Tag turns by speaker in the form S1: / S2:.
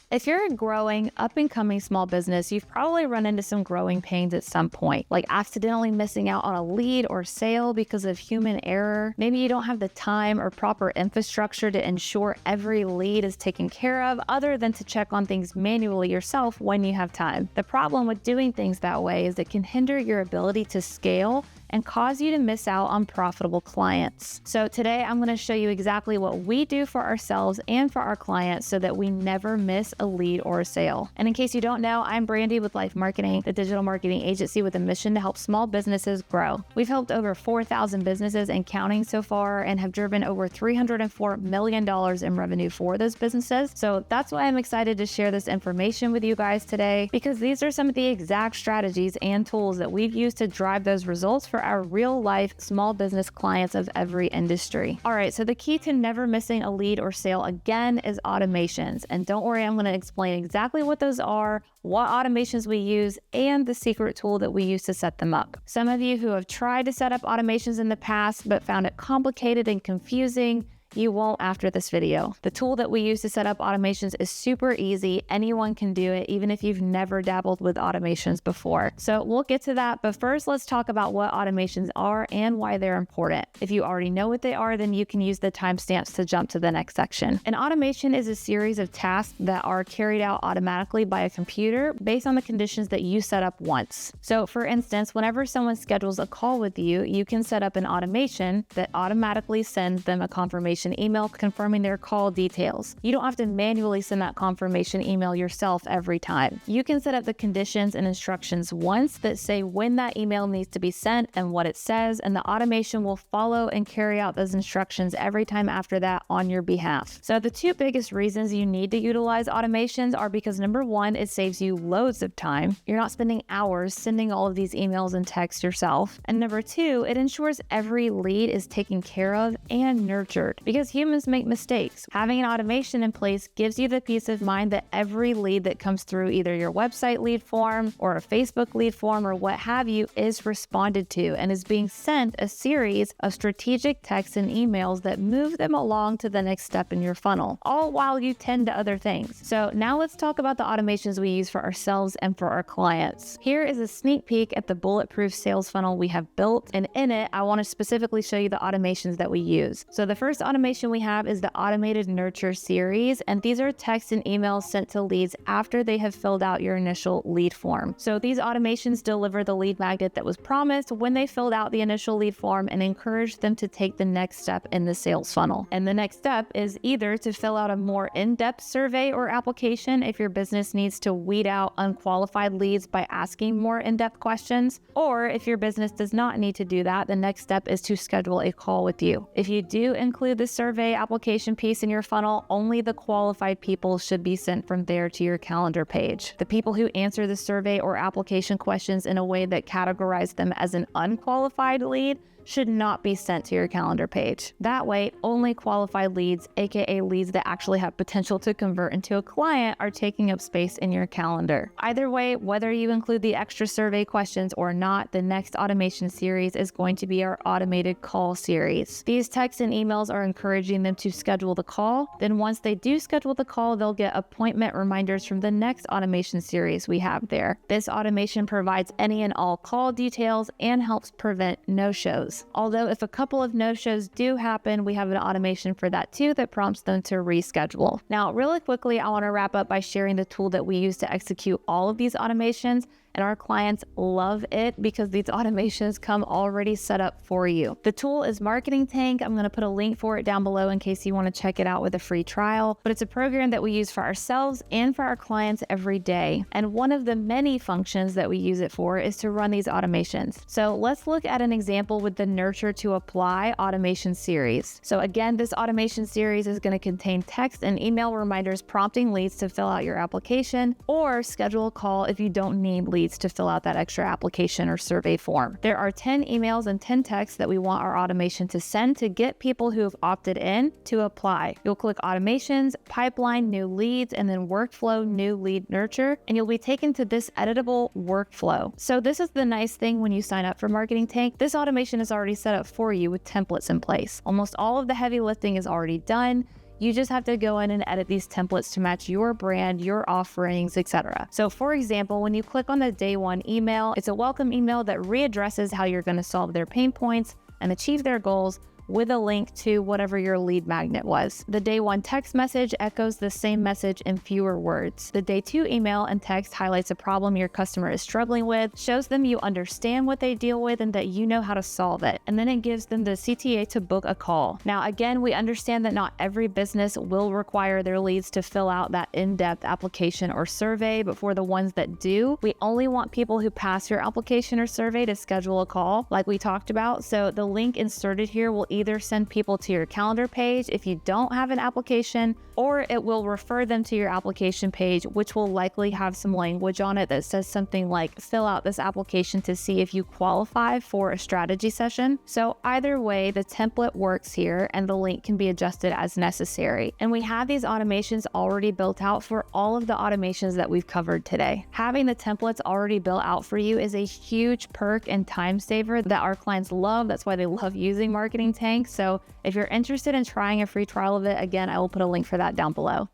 S1: If you're a growing, up-and-coming small business, you've probably run into some growing pains at some point, like accidentally missing out on a lead or sale because of human error. Maybe you don't have the time or proper infrastructure to ensure every lead is taken care of, other than to check on things manually yourself when you have time. The problem with doing things that way is it can hinder your ability to scale and cause you to miss out on profitable clients. So today I'm going to show you exactly what we do for ourselves and for our clients so that we never miss a lead or a sale. And in case you don't know, I'm Brandy with Life Marketing, the digital marketing agency with a mission to help small businesses grow. We've helped over 4,000 businesses and counting so far and have driven over $304 million in revenue for those businesses. So that's why I'm excited to share this information with you guys today, because these are some of the exact strategies and tools that we've used to drive those results for our real life small business clients of every industry. All right, so the key to never missing a lead or sale again is automations. And don't worry, I'm going to explain exactly what those are, what automations we use, and the secret tool that we use to set them up. Some of you who have tried to set up automations in the past but found it complicated and confusing, you won't after this video. The tool that we use to set up automations is super easy. Anyone can do it, even if you've never dabbled with automations before. So we'll get to that, but first let's talk about what automations are and why they're important. If you already know what they are, then you can use the timestamps to jump to the next section. An automation is a series of tasks that are carried out automatically by a computer based on the conditions that you set up once. So for instance, whenever someone schedules a call with you, you can set up an automation that automatically sends them a confirmation email confirming their call details. You don't have to manually send that confirmation email yourself every time. You can set up the conditions and instructions once that say when that email needs to be sent and what it says, and the automation will follow and carry out those instructions every time after that on your behalf. So the two biggest reasons you need to utilize automations are because number one, it saves you loads of time. You're not spending hours sending all of these emails and texts yourself. And number two, it ensures every lead is taken care of and nurtured, because humans make mistakes. Having an automation in place gives you the peace of mind that every lead that comes through either your website lead form or a Facebook lead form or what have you is responded to and is being sent a series of strategic texts and emails that move them along to the next step in your funnel, all while you tend to other things. So now let's talk about the automations we use for ourselves and for our clients. Here is a sneak peek at the bulletproof sales funnel we have built, and in it, I want to specifically show you the automations that we use. So the first automation we have is the automated nurture series, and these are texts and emails sent to leads after they have filled out your initial lead form. So these automations deliver the lead magnet that was promised when they filled out the initial lead form and encourage them to take the next step in the sales funnel. And the next step is either to fill out a more in-depth survey or application if your business needs to weed out unqualified leads by asking more in-depth questions, or if your business does not need to do that, the next step is to schedule a call with you. If you do include the survey application piece in your funnel, only the qualified people should be sent from there to your calendar page. The people who answer the survey or application questions in a way that categorize them as an unqualified lead should not be sent to your calendar page. That way, only qualified leads, aka leads that actually have potential to convert into a client, are taking up space in your calendar. Either way, whether you include the extra survey questions or not, the next automation series is going to be our automated call series. These texts and emails are encouraging them to schedule the call. Then once they do schedule the call, they'll get appointment reminders from the next automation series we have there. This automation provides any and all call details and helps prevent no-shows. Although if a couple of no-shows do happen, we have an automation for that too that prompts them to reschedule. Now, really quickly, I want to wrap up by sharing the tool that we use to execute all of these automations. And our clients love it because these automations come already set up for you. The tool is Marketing Tank. I'm going to put a link for it down below in case you want to check it out with a free trial. But it's a program that we use for ourselves and for our clients every day. And one of the many functions that we use it for is to run these automations. So let's look at an example with the Nurture to Apply automation series. So again, this automation series is going to contain text and email reminders prompting leads to fill out your application or schedule a call if you don't need leads to fill out that extra application or survey form. There are 10 emails and 10 texts that we want our automation to send to get people who have opted in to apply. You'll click Automations, Pipeline, New Leads, and then Workflow, New Lead Nurture, and you'll be taken to this editable workflow. So this is the nice thing when you sign up for Marketing Tank. This automation is already set up for you with templates in place. Almost all of the heavy lifting is already done. You just have to go in and edit these templates to match your brand, your offerings, etc. So for example, when you click on the day one email, it's a welcome email that readdresses how you're going to solve their pain points and achieve their goals, with a link to whatever your lead magnet was. The day one text message echoes the same message in fewer words. The day two email and text highlights a problem your customer is struggling with, shows them you understand what they deal with and that you know how to solve it. And then it gives them the CTA to book a call. Now, again, we understand that not every business will require their leads to fill out that in-depth application or survey, but for the ones that do, we only want people who pass your application or survey to schedule a call, like we talked about. So the link inserted here will either send people to your calendar page if you don't have an application, or it will refer them to your application page, which will likely have some language on it that says something like, fill out this application to see if you qualify for a strategy session. So either way, the template works here and the link can be adjusted as necessary. And we have these automations already built out for all of the automations that we've covered today. Having the templates already built out for you is a huge perk and time saver that our clients love. That's why they love using Marketing Tank. So if you're interested in trying a free trial of it, again, I will put a link for that down below.